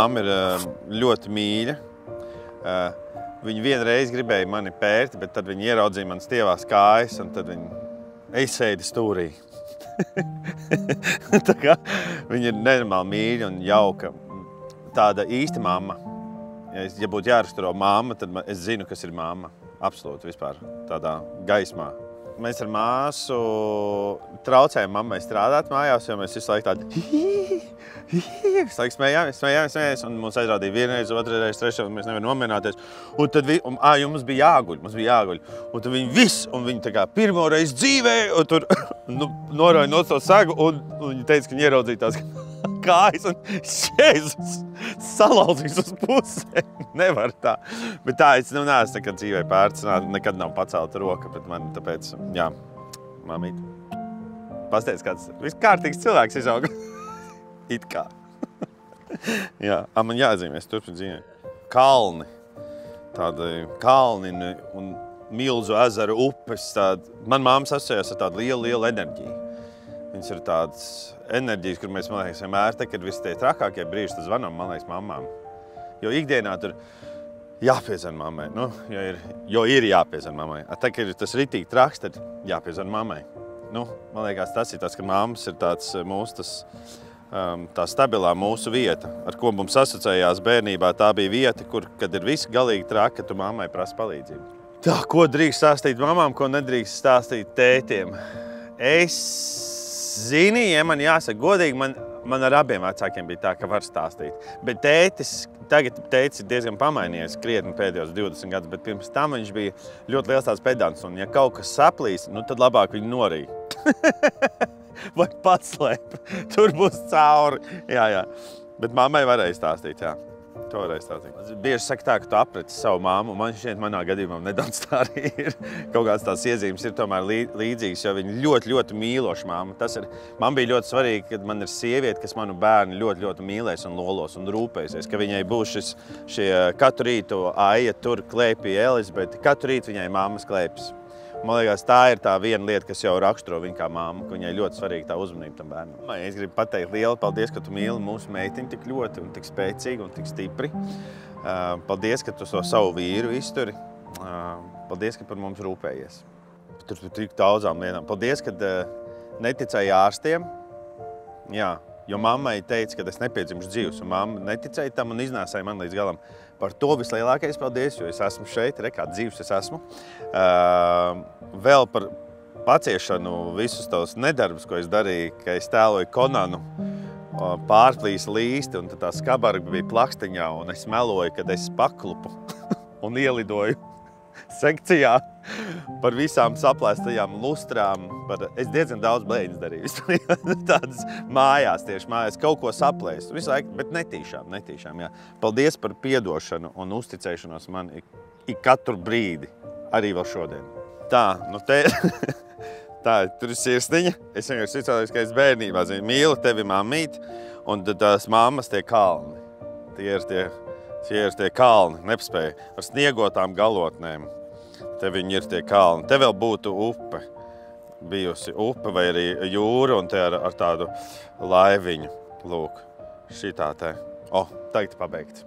mamma ir ļoti mīļa. Viņa vienreiz gribēja mani pērt, bet tad viņa ieraudzīja manas tievās kājas, un tad viņa sēdi stūrī. Tā kā viņa ir nenormāli mīļa un jauka. Tāda īsta mamma. Ja būtu jāraksturo mamma, tad es zinu, kas ir mamma. Absolūti vispār tādā gaismā. Mēs ar māsu traucējam mammai strādāt mājās, jo mēs visu laiku tādi visu laiku smējāmies, un mums aizrādīja vienreiz, otrreiz, trešreiz, un mēs nevaram nomierināties. Un tad mums bija jāguļ. Un tad viņi tā kā pirmo reizi dzīvē, un tur norāja no savu sagu, un viņi teica, ka viņi ieraudzīja tās kājas, un Jēzus salauzīs uz pusē. Nevar tā. Bet tā, es neesmu nekad dzīvē pērts, nekad nav pacelta roka pret mani, tāpēc, jā, mamīt. Pastāst, kāds viss kārtīgs cilvēks izauga. It kā. Jā, man jāatzīmēs turpin dzīvē. Kalni. Tādi kalni un milzu ezeru upes. Man māmas asociējās ar tādu lielu enerģiju. Viņas ir tādas enerģijas, kur mēs, man liekas, vienmēr te, kad visi tie trakākie brīži, tad zvanām, man liekas, mammām. Jo ikdienā tur jāpiezvan mammai, jo ir jāpiezvan mammai. Tā, ka ir tas ritīgi traks, tad jāpiezvan mammai. Man liekas, tas ir tas, ka mammas ir tāds mūsu, tā stabilā mūsu vieta, ar ko mums asociējās bērnībā. Tā bija vieta, kur, kad ir viss galīgi traki, ka tu mammai prasa palīdzību. Tā, ko drīkst stāstīt mamām, ko nedrīkst stāstīt tētiem? Zini, ja man jāsaka godīgi, man ar abiem vecākiem bija tā, ka var stāstīt. Bet tagad tētis ir diezgan pamainījies krietni pēdējos 20 gadus, bet pirms tam viņš bija ļoti liels tāds pedants, un ja kaut kas saplīs, tad labāk viņu norīja. Vai patslēp, tur būs cauri. Jā. Bet mammai varēja stāstīt, jā. To varēja stāstīt. Bieži saka tā, ka tu apreci savu māmu, un man šķiet manā gadījumā nedaudz tā arī ir. Kaut kāds tās iezīmes ir tomēr līdzīgas, jo viņa ļoti mīloša māma. Man bija ļoti svarīgi, ka man ir sieviete, kas manu bērnu ļoti mīlēs un lolos un rūpēsies, ka viņai būs šie katru rītu Aija tur klēpī Elizabete, katru rītu viņai mammas klēpjas. Man liekas, tā ir tā viena lieta, kas jau raksturo viņu kā māmu, ka viņai ļoti svarīga tā uzmanība tam bērnam. Es gribu pateikt lielu paldies, ka tu mīli mūsu meitiņu tik ļoti un tik spēcīgi un tik stipri. Paldies, ka tu to savu vīru izturi. Paldies, ka par mums rūpējies. Tur tik daudzām lietām. Paldies, ka neticēji ārstiem. Jā, jo mammai teica, ka es nepiedzimšu dzīvs, un mamma neticēja tam un iznāsēja man līdz galam. Par to vislielākais paldies, jo es esmu šeit, kā dzīvs es esmu. Vēl par paciešanu visus tos nedarbus, ko es darīju, ka es tēloju Konanu, pārplīsa līsti, un tā skabarga bija plakstiņā, un es meloju, kad es paklupu un ielidoju sekcijā par visām saplēstajām lustrām. Es diezgan daudz blēņas darīju. Tādas tieši mājās, kaut ko saplēst. Visu laiku, bet netīšām. Jā. Paldies par piedošanu un uzticēšanos man ik katru brīdi, arī vēl šodien. Tā, tur ir sirsniņa. Es vienkārši izcēlējos, ka es bērnībā mīlu tevi, mammīt, un tās mammas tie kalni. Tie ir tie kalni, nepaspēja, ar sniegotām galotnēm. Te viņi ir tie kalni. Te vēl būtu upe, bijusi upe vai arī jūra, un te ar tādu laiviņu. Lūk, šitā te. Tagad pabeigts.